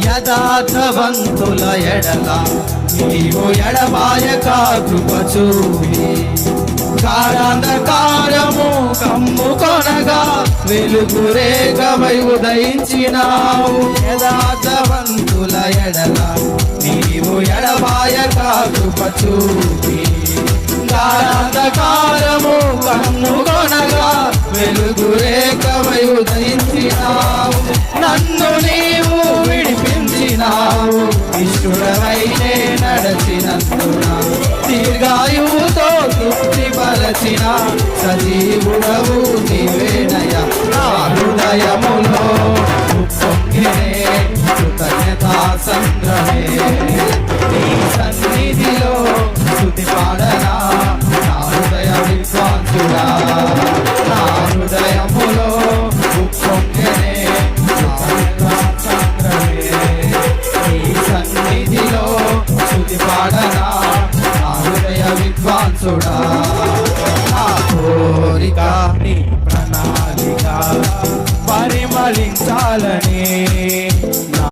యథార్థవంతుల ఎడల నీవు ఎడబాయక కృప చూపి కారాంధకారము కమ్ముకొనగా వెలుగు రేఖవై ఉదయించినావు. యథార్థవంతుల ఎడల నీవు ఎడబాయక కృప చూపి కారాంధకారము కమ్ముకొనగా వెలుగు రేఖవై ఉదయించినావు. నన్ను నీవు విడిపించినావు, ఇష్టడవైనే నడచినందున దీర్ఘాయువుతో తృప్తిపరచిన సజీవుడవు నీవేనయ్యా. నా హృదయములో ఉప్పొంగినే కృతజ్ఞతా సంద్రమే, నీ సన్నిధిలో స్తుతి పాడనా నా హృదయ విశ్వాసుడా. నా హృదయములో ఉప్పొంగినే కృతజ్ఞతా సంద్రమే, నీ సన్నిధిలో స్తుతి పాడనా నా హృదయ విద్వాంసుడా. నా కోరిక నీ ప్రణాళిక పరిమళించాలని